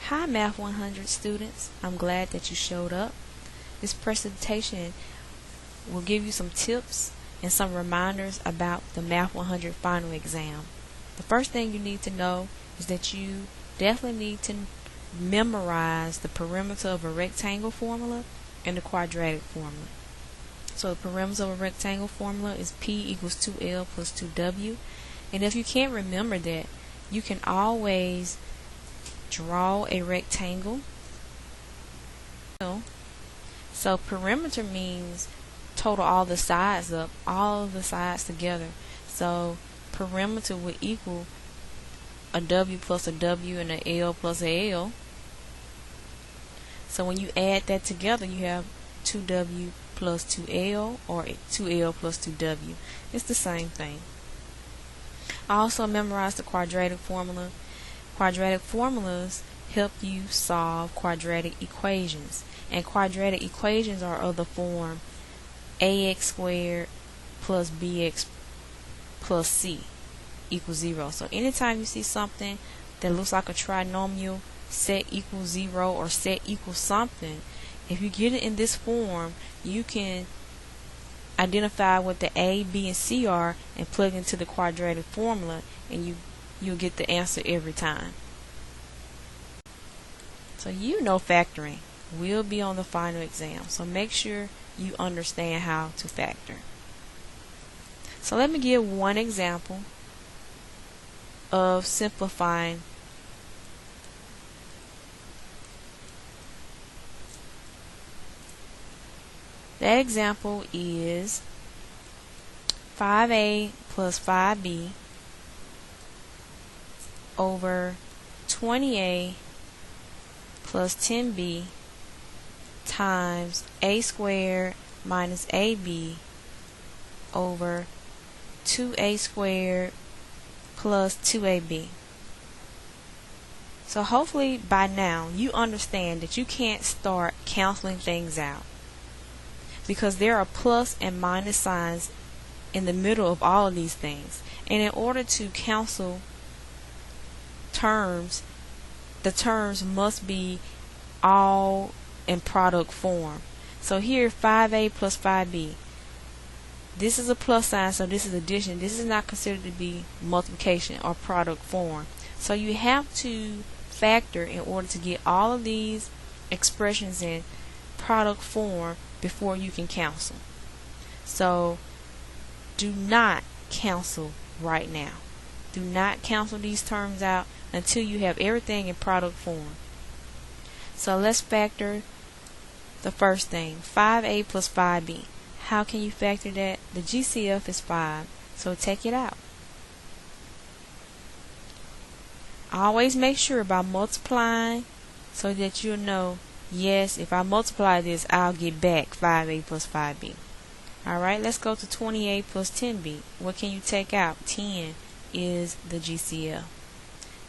Hi Math 100 students, I'm glad that you showed up. This presentation will give you some tips and some reminders about the Math 100 final exam. The first thing you need to know is that you definitely need to memorize the perimeter of a rectangle formula and the quadratic formula. So the perimeter of a rectangle formula is P equals 2L plus 2W. And if you can't remember that, you can always draw a rectangle. So perimeter means total all the sides up, all of the sides together. So perimeter would equal a W plus a W and a L plus a L. So when you add that together, you have 2W plus 2L or 2L plus 2W. It's the same thing. Also memorize the quadratic formula. Quadratic formulas help you solve quadratic equations. And quadratic equations are of the form ax squared plus bx plus c equals 0. So anytime you see something that looks like a trinomial, set equals 0 or set equals something, if you get it in this form, you can identify what the a, b, and c are and plug into the quadratic formula, and you'll get the answer every time. So you know factoring will be on the final exam, so make sure you understand how to factor. So let me give one example of simplifying. That example is 5a plus 5b over 20a plus 10b times a squared minus ab over 2a squared plus 2ab. So hopefully by now you understand that you can't start canceling things out, because there are plus and minus signs in the middle of all of these things. And in order to cancel terms, the terms must be all in product form. So here 5a plus 5b, this is a plus sign, so this is addition. This is not considered to be multiplication or product form. So you have to factor in order to get all of these expressions in product form before you can cancel. So do not cancel right now. Do not cancel these terms out until you have everything in product form. So let's factor the first thing, 5a plus 5b. How can you factor that? The GCF is 5, so take it out. Always make sure by multiplying so that you'll know, yes, if I multiply this, I'll get back 5a plus 5b. Alright, let's go to 20a plus 10b. What can you take out? 10 is the GCF.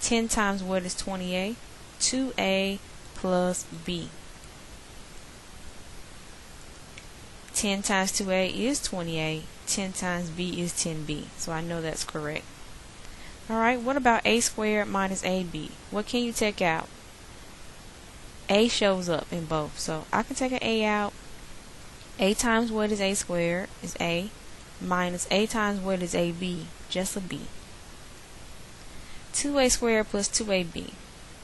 10 times what is 20a? 2a plus b. 10 times 2a is 20a. 10 times b is 10b. So I know that's correct. Alright, what about a squared minus ab? What can you take out? A shows up in both, so I can take an a out. A times what is a squared is a, minus a times what is ab, just a b. 2a squared plus 2ab.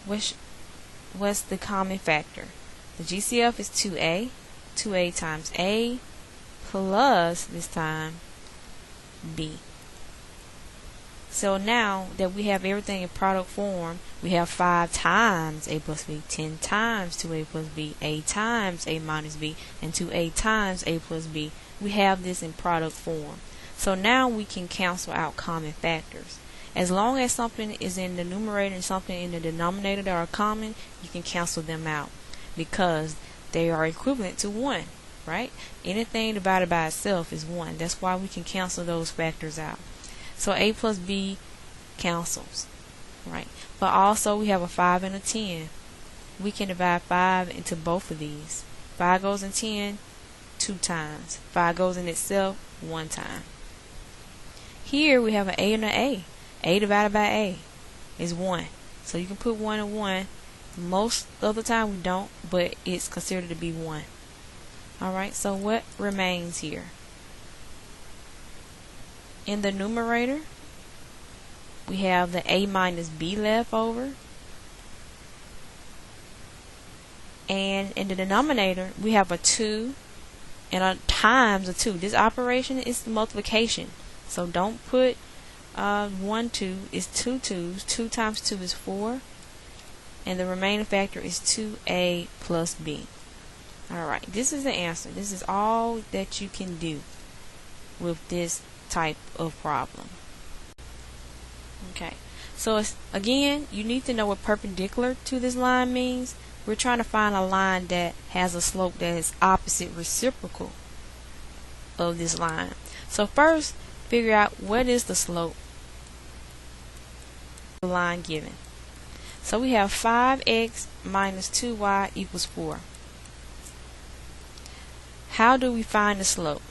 What's the common factor? The GCF is 2a. 2a times a plus, this time, b. So now that we have everything in product form, we have 5 times a plus b, 10 times 2a plus b, a times a minus b, and 2a times a plus b. We have this in product form. So now we can cancel out common factors. As long as something is in the numerator and something in the denominator that are common, you can cancel them out because they are equivalent to 1, right? Anything divided by itself is 1. That's why we can cancel those factors out. So a plus b cancels, right? But also we have a 5 and a 10. We can divide 5 into both of these. 5 goes in 10 2 times. 5 goes in itself 1 time. Here we have an a and an a. A divided by a is 1. So you can put 1 and 1 Most of the time we don't, but it's considered to be 1. Alright, so what remains here? In the numerator, we have the a minus b left over. And in the denominator, we have a 2 and a times a 2. This operation is the multiplication. So don't put 1, 2. It's 2 2's. 2 times 2 is 4. And the remaining factor is 2a plus b. Alright, this is the answer. This is all that you can do with this type of problem. Okay, so again, you need to know what perpendicular to this line means. We're trying to find a line that has a slope that is opposite reciprocal of this line. So first, figure out what is the slope of the line given. So we have 5x minus 2y equals 4. How do we find the slope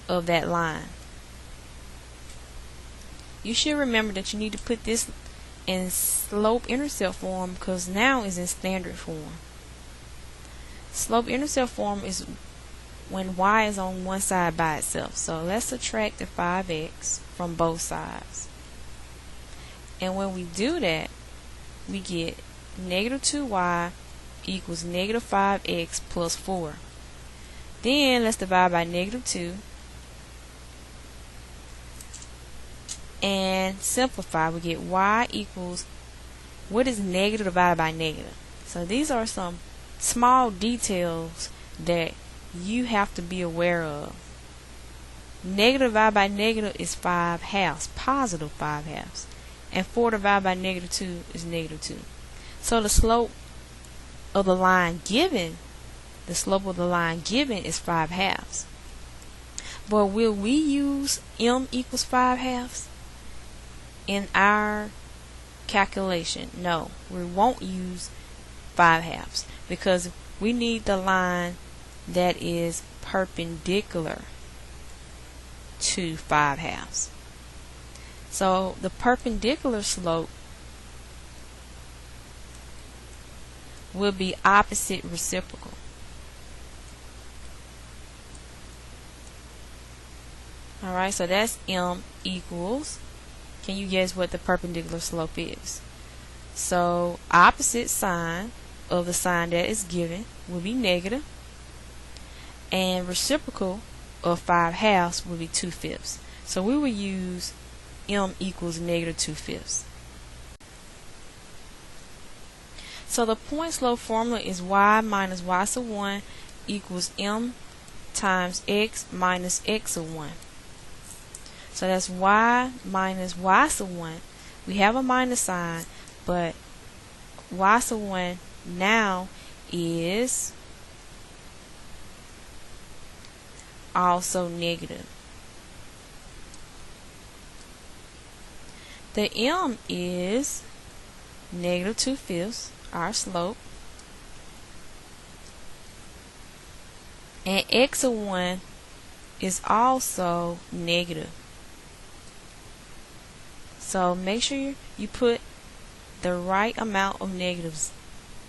of that line? You should remember that you need to put this in slope-intercept form because now it's in standard form. Slope-intercept form is when y is on one side by itself. So let's subtract the 5x from both sides. And when we do that, we get negative 2y equals negative 5x plus 4. Then let's divide by negative 2 and simplify. We get y equals, what is negative divided by negative? So these are some small details that you have to be aware of. Negative divided by negative is 5/2, positive 5/2. And 4 divided by negative 2 is negative 2. So the slope of the line given, is 5/2. But will we use m equals 5/2 in our calculation? No, we won't use 5/2 because we need the line that is perpendicular to 5/2. So the perpendicular slope will be opposite reciprocal. Alright, so that's m equals, can you guess what the perpendicular slope is? So opposite sign of the sign that is given will be negative, and reciprocal of 5/2 will be 2/5. So we will use m equals negative 2/5. So the point slope formula is y minus y sub 1 equals m times x minus x sub 1. So that's y minus y sub 1. We have a minus sign, but y sub 1 now is also negative. The m is negative 2/5, our slope, and x of 1 is also negative. So make sure you put the right amount of negatives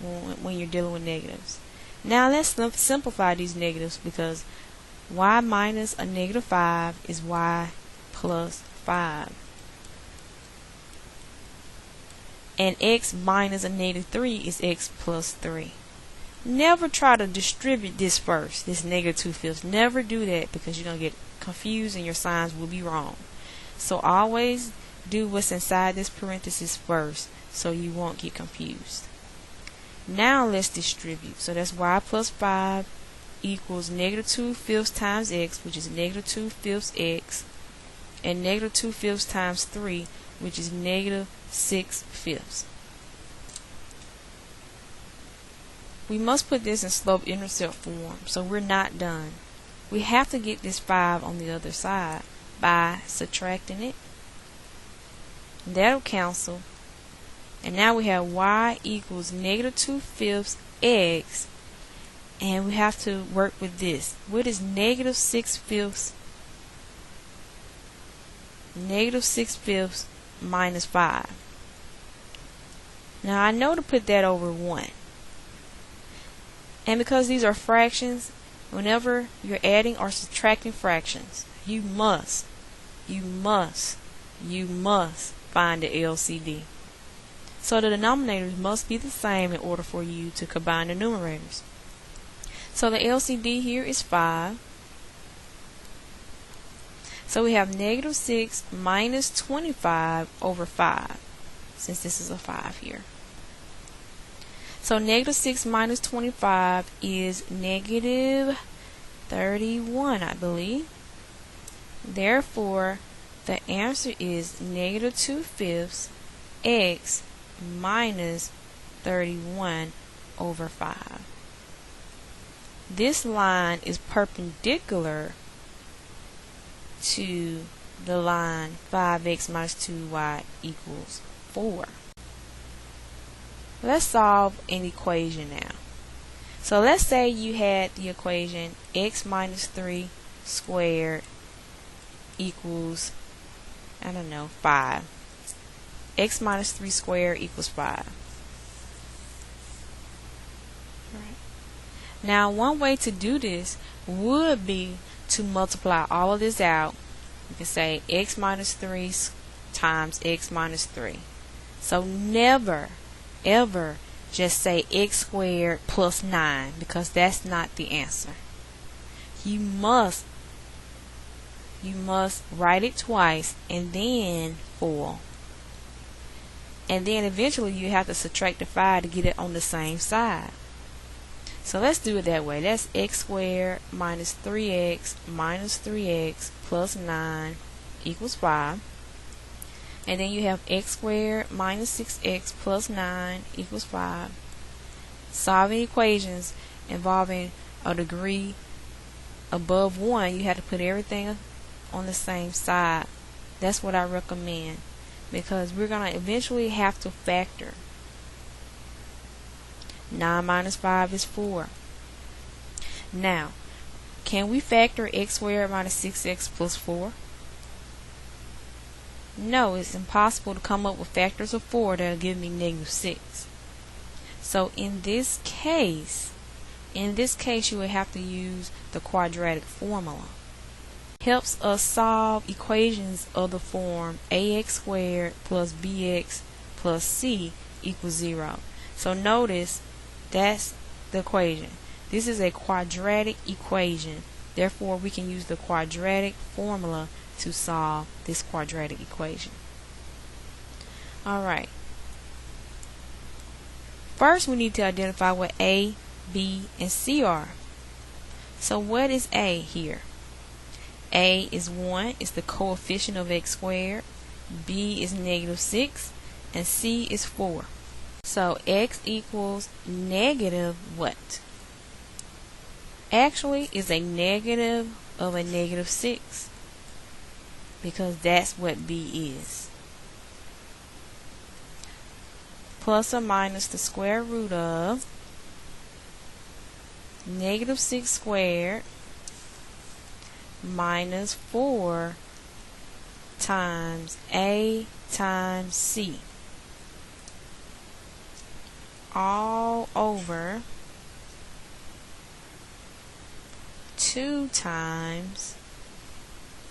when you're dealing with negatives. Now let's simplify these negatives, because y minus a negative 5 is y plus 5. And x minus a negative 3 is x plus 3. Never try to distribute this first, this negative 2/5. Never do that, because you're going to get confused and your signs will be wrong. So always do what's inside this parenthesis first, so you won't get confused. Now let's distribute. So that's y plus 5 equals negative 2/5 times x, which is negative 2/5 x, and negative 2/5 times 3, which is negative 6/5. We must put this in slope-intercept form, so we're not done. We have to get this 5 on the other side by subtracting it. That'll cancel. And now we have y equals negative 2/5 x, and we have to work with this. What is negative 6/5? Negative 6/5 minus 5. Now I know to put that over 1. And because these are fractions, whenever you're adding or subtracting fractions, you must find the LCD. So the denominators must be the same in order for you to combine the numerators. So the LCD here is 5. So we have negative 6 minus 25 over 5, since this is a 5 here. So negative 6 minus 25 is negative 31, I believe. Therefore, the answer is negative 2/5 x minus 31 over 5. This line is perpendicular to the line 5x minus 2y equals 4. Let's solve an equation now. So let's say you had the equation x minus 3 squared equals, I don't know, 5. X minus 3 squared equals 5. Right. Now one way to do this would be to multiply all of this out. You can say x minus 3 times x minus 3. So never ever just say x squared plus 9, because that's not the answer. You must write it twice and then 4. And then eventually you have to subtract the 5 to get it on the same side. So let's do it that way. That's x squared minus 3x minus 3x plus 9 equals 5. And then you have x squared minus 6x plus 9 equals 5. Solving equations involving a degree above 1, you have to put everything on the same side. That's what I recommend, because we're going to eventually have to factor. 9 minus 5 is 4. Now, can we factor x squared minus 6x plus 4? No, it's impossible to come up with factors of 4 that will give me negative 6. So in this case you would have to use the quadratic formula. Helps us solve equations of the form ax squared plus bx plus c equals 0. So notice that's the equation. This is a quadratic equation. Therefore, we can use the quadratic formula to solve this quadratic equation. Alright. First, we need to identify what a, b, and c are. So what is a here? A is 1, is the coefficient of x squared. B is negative 6, and c is 4. So x equals negative what? Actually, is a negative of a negative 6, because that's what b is. Plus or minus the square root of negative 6 squared minus 4 times a times c, all over 2 times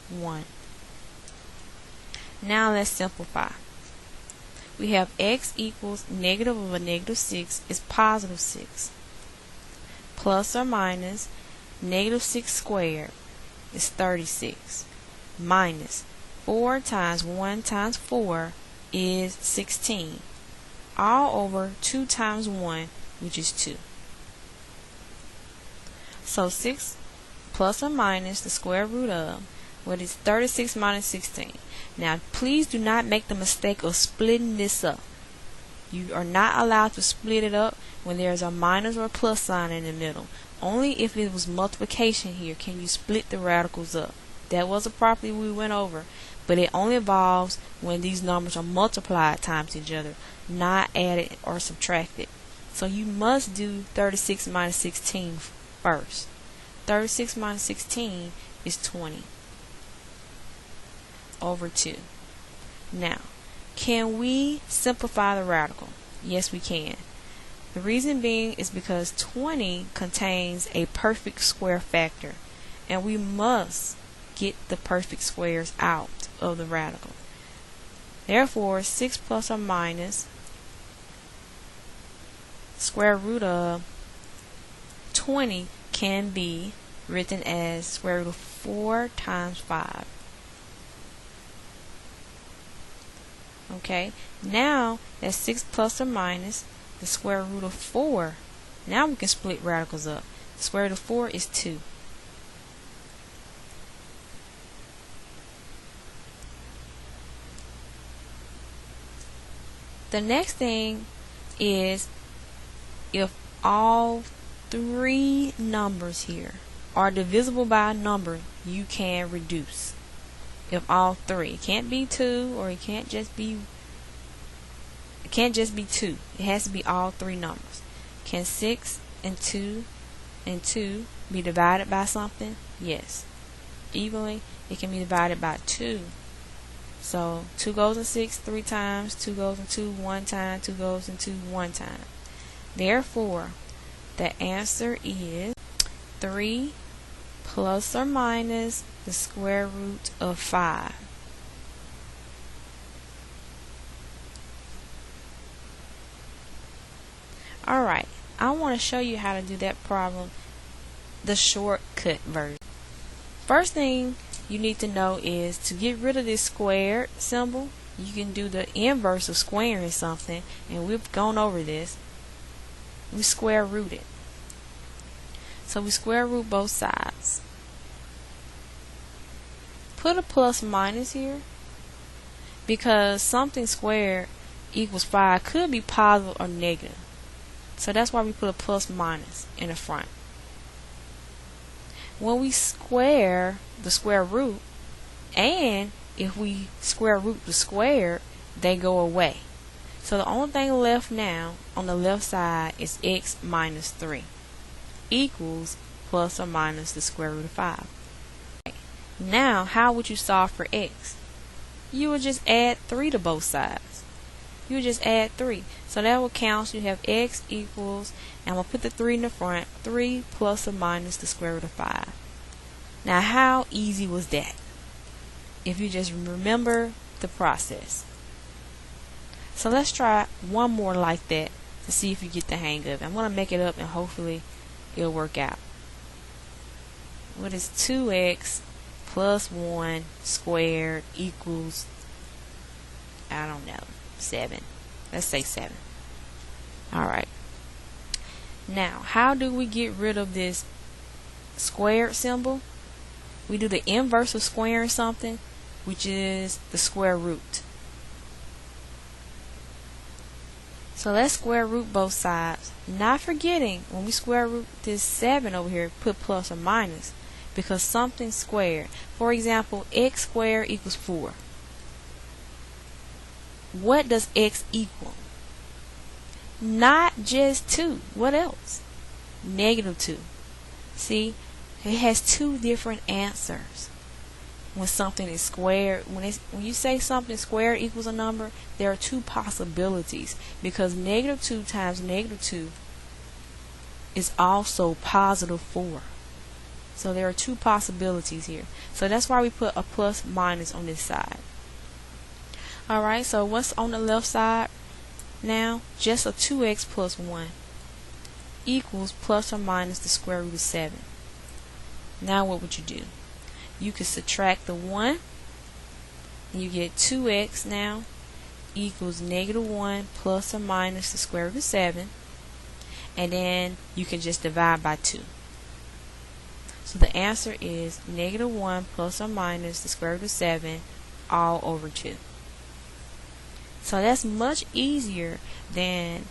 1. Now let's simplify. We have x equals negative of a negative 6 is positive 6. Plus or minus negative 6 squared is 36. Minus 4 times 1 times 4 is 16. All over 2 times 1, which is 2. So 6 plus or minus the square root of, what is 36 minus 16. Now please do not make the mistake of splitting this up. You are not allowed to split it up when there is a minus or a plus sign in the middle. Only if it was multiplication here can you split the radicals up. That was a property we went over, but it only involves when these numbers are multiplied times each other, not added or subtracted. So you must do 36 minus 16 first. 36 minus 16 is 20 over 2. Now, can we simplify the radical? Yes, we can. The reason being is because 20 contains a perfect square factor, and we must get the perfect squares out of the radical. Therefore, 6 plus or minus square root of 20 can be written as square root of 4 times 5. Okay, now that's 6 plus or minus the square root of 4. Now we can split radicals up. The square root of 4 is 2. The next thing is if all three numbers here are divisible by a number, you can reduce. If all three, it can't be 2, or it can't just be 2. It has to be all three numbers. Can 6 and 2 be divided by something? Yes. Evenly, it can be divided by 2. So 2 goes in 6 3 times, 2 goes in 2 1 time, 2 goes in 2 1 time. Therefore, the answer is 3 plus or minus the square root of 5. Alright, I want to show you how to do that problem the shortcut version. First thing you need to know is to get rid of this squared symbol, you can do the inverse of squaring something, and we've gone over this. We square root it. So we square root both sides. Put a plus minus here because something squared equals 5 could be positive or negative. So that's why we put a plus minus in the front. When we square the square root, and if we square root the square, they go away. So the only thing left now on the left side is x minus 3 equals plus or minus the square root of 5. Now, how would you solve for x? You would just add 3 to both sides. You would just add 3. So that will cancel. You have x equals, and we'll put the 3 in the front, 3 plus or minus the square root of 5. Now, how easy was that? If you just remember the process. So let's try one more like that to see if you get the hang of it. I'm going to make it up and hopefully it'll work out. What is 2x plus 1 squared equals, I don't know, 7. Let's say 7. Alright. Now, how do we get rid of this squared symbol? We do the inverse of squaring something, which is the square root. So let's square root both sides. Not forgetting, when we square root this 7 over here, put plus or minus, because something squared. For example, x squared equals 4. What does x equal? Not just 2. What else? Negative 2. See, it has two different answers. When something is squared, when you say something squared equals a number, there are two possibilities, because negative 2 times negative 2 is also positive 4. So there are two possibilities here. So that's why we put a plus minus on this side. Alright, so what's on the left side now? Just a 2x plus 1 equals plus or minus the square root of 7. Now what would you do? You could subtract the 1, and you get 2x now equals negative 1 plus or minus the square root of 7, and then you can just divide by 2. So the answer is negative 1 plus or minus the square root of 7 all over 2. So that's much easier than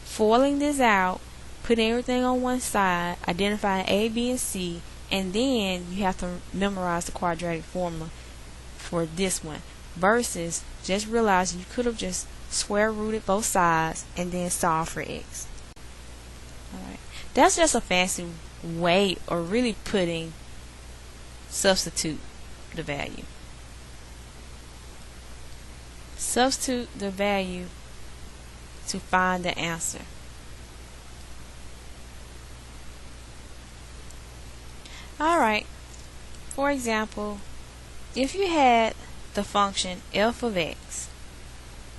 foiling this out, putting everything on one side, identifying A, B, and C, and then you have to memorize the quadratic formula for this one, versus just realizing you could have just square rooted both sides and then solve for x. Alright, that's just a fancy way of really putting substitute the value. Substitute the value to find the answer. Alright, for example, if you had the function f of x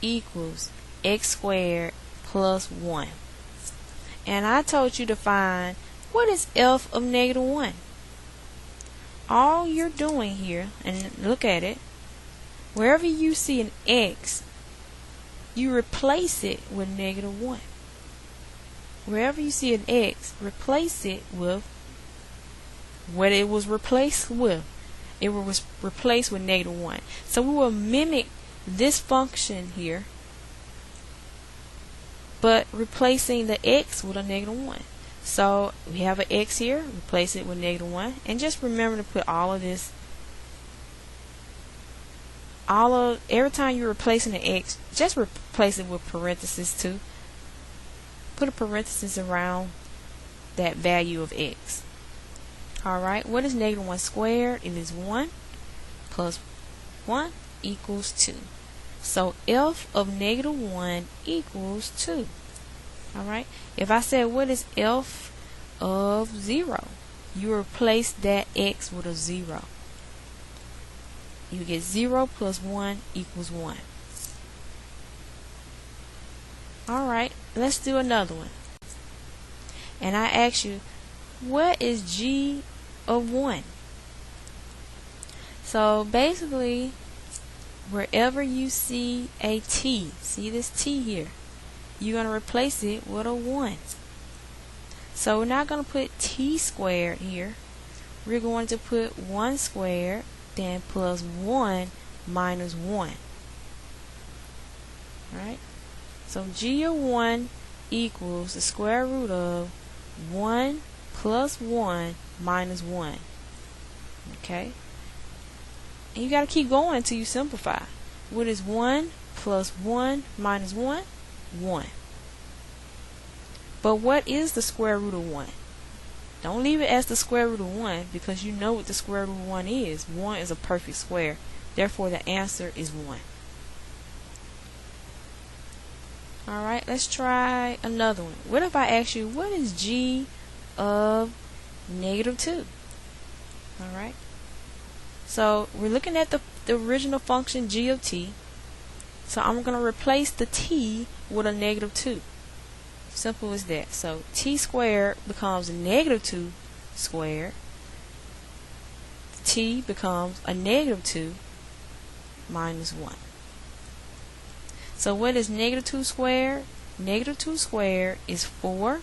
equals x squared plus 1, and I told you to find what is f of negative 1. All you're doing here, and look at it, wherever you see an x, you replace it with negative 1. Wherever you see an x, replace it with what it was replaced with. It was replaced with negative 1. So we will mimic this function here, but replacing the x with a negative 1. So we have an x here, replace it with negative 1, and just remember to put all of this, every time you're replacing an x, just replace it with parentheses too. Put a parenthesis around that value of x. Alright, what is negative 1 squared? It is 1 plus 1 equals 2. So f of negative 1 equals 2. Alright, if I said what is f of 0, you replace that x with a 0. You get 0 plus 1 equals 1. Alright, let's do another one. And I ask you, what is g of 1? So basically, wherever you see a t, see this t here, you're going to replace it with a 1. So we're not going to put t squared here. We're going to put 1 squared, then plus 1 minus 1. Alright? So g of 1 equals the square root of 1 plus 1 minus 1. Okay? And you got to keep going until you simplify. What is 1 plus 1 minus 1? 1. But what is the square root of 1? Don't leave it as the square root of 1, because you know what the square root of 1 is. 1 is a perfect square. Therefore, the answer is 1. Alright, let's try another one. What if I ask you, what is g of negative 2? Alright. So, we're looking at the original function g of t. So, I'm going to replace the t with a negative 2. Simple as that. So, t squared becomes a negative 2 squared. T becomes a negative 2 minus 1. So what is negative 2 squared? Negative 2 squared is 4.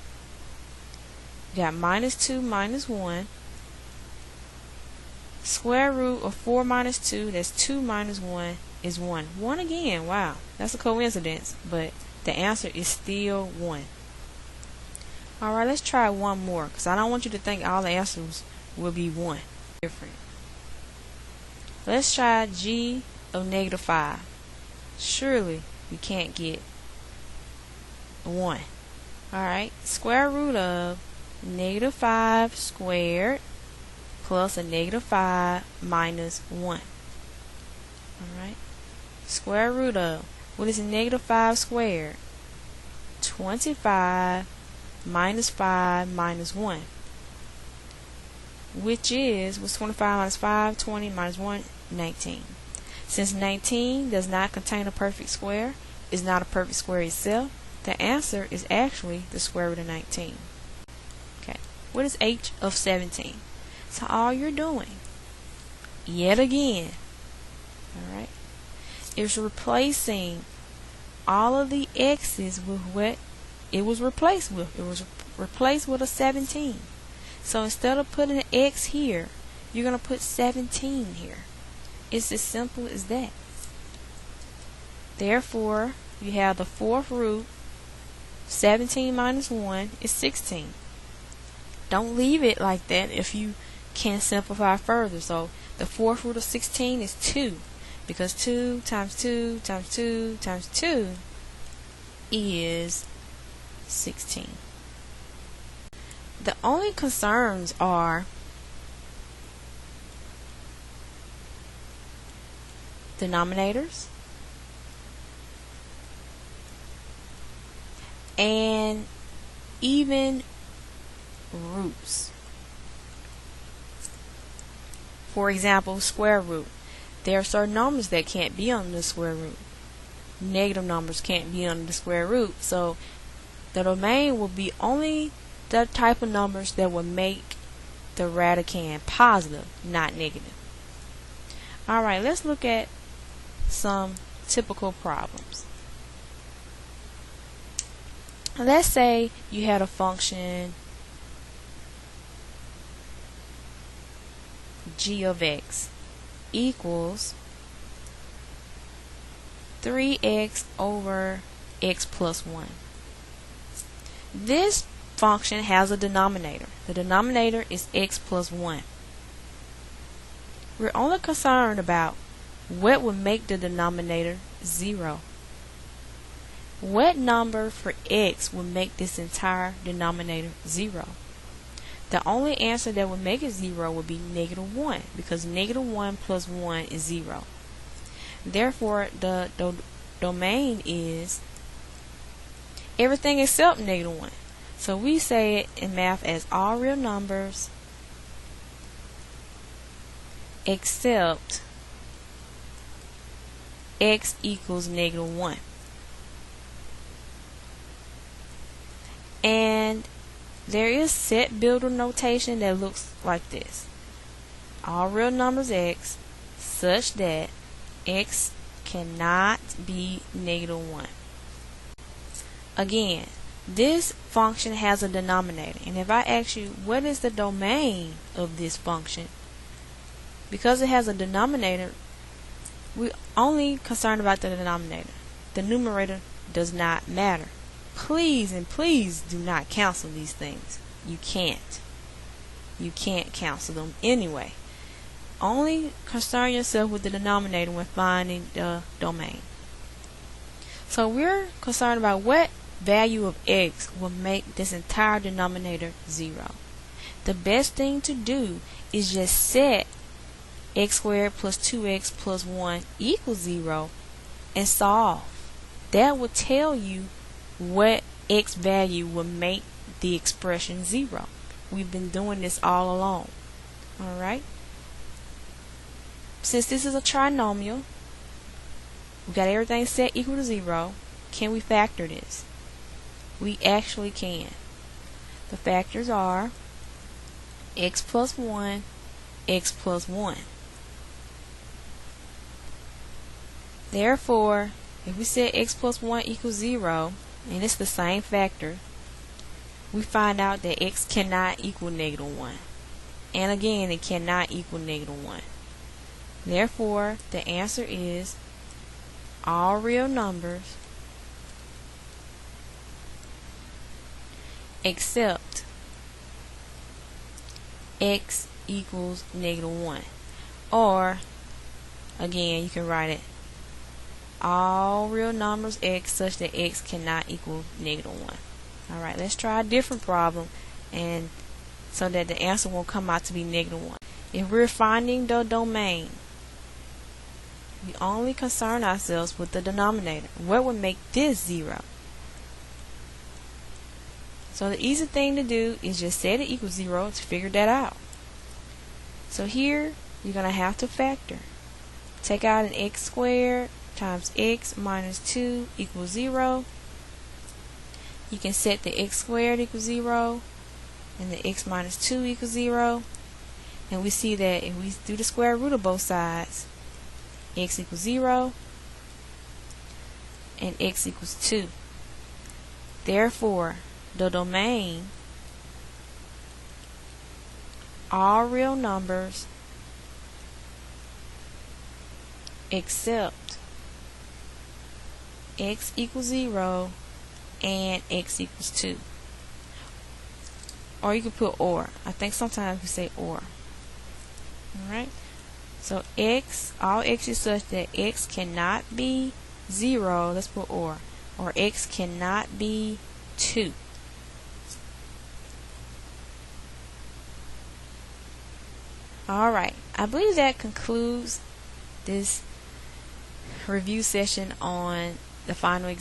You got minus 2 minus 1. Square root of 4 minus 2, that's 2 minus 1, is 1. 1 again, wow, that's a coincidence, but the answer is still 1. Alright, let's try one more, because I don't want you to think all the answers will be 1. Different. Let's try g of negative 5. Surely we can't get 1. Alright, square root of negative 5 squared plus a negative 5 minus 1. Alright, square root of, what is negative 5 squared? 25 minus 5 minus 1. Which is, what's 25 minus 5? 20 minus 1, 19. Since 19 does not contain a perfect square, is not a perfect square itself, the answer is actually the square root of 19. Okay, what is h of 17? So all you're doing, yet again, alright, is replacing all of the x's with what it was replaced with. It was replaced with a 17. So instead of putting an x here, you're going to put 17 here. It's as simple as that. Therefore, you have the fourth root. 17 minus 1 is 16. Don't leave it like that if you can simplify further. So the fourth root of 16 is 2, because 2 times 2 times 2 times 2 is 16. The only concerns are denominators and even roots. For example, square root. There are certain numbers that can't be under the square root. Negative numbers can't be under the square root. So the domain will be only the type of numbers that will make the radicand positive, not negative. Alright, let's look at some typical problems. Let's say you had a function g of x equals 3x over x plus 1. This function has a denominator. The denominator is x plus 1. We're only concerned about what would make the denominator 0. What number for x would make this entire denominator 0? The only answer that would make it 0 would be negative 1, because negative 1 plus 1 is 0. Therefore, the domain is everything except negative 1. So we say it in math as all real numbers except x equals negative 1. And there is set builder notation that looks like this. All real numbers x such that x cannot be negative 1. Again, this function has a denominator, and if I ask you what is the domain of this function, because it has a denominator, we're only concerned about the denominator. The numerator does not matter. Please and please do not cancel these things. You can't. You can't cancel them anyway. Only concern yourself with the denominator when finding the domain. So we're concerned about what value of x will make this entire denominator 0. The best thing to do is just set x squared plus 2x plus 1 equals 0 and solve. That will tell you what x value will make the expression 0. We've been doing this all along. Alright? Since this is a trinomial, we got everything set equal to 0. Can we factor this? We actually can. The factors are x plus 1, x plus 1. Therefore, if we set x plus 1 equals 0, and it's the same factor, we find out that x cannot equal negative 1. And again, it cannot equal negative 1. Therefore, the answer is all real numbers except x equals negative 1. Or, again, you can write it all real numbers x such that x cannot equal negative 1. Alright, let's try a different problem, and so that the answer won't come out to be negative 1. If we're finding the domain, we only concern ourselves with the denominator. What would make this 0? So the easy thing to do is just set it equals 0 to figure that out. So here, you're going to have to factor. Take out an x squared times x minus 2 equals 0. You can set the x squared equals 0 and the x minus 2 equals 0. And we see that if we do the square root of both sides, x equals 0 and x equals 2. Therefore, the domain, all real numbers except x equals 0 and x equals 2. Or you could put or. I think sometimes we say or. Alright? So x, all x is such that x cannot be 0. Let's put or. Or x cannot be 2. Alright, I believe that concludes this review session on the final exam.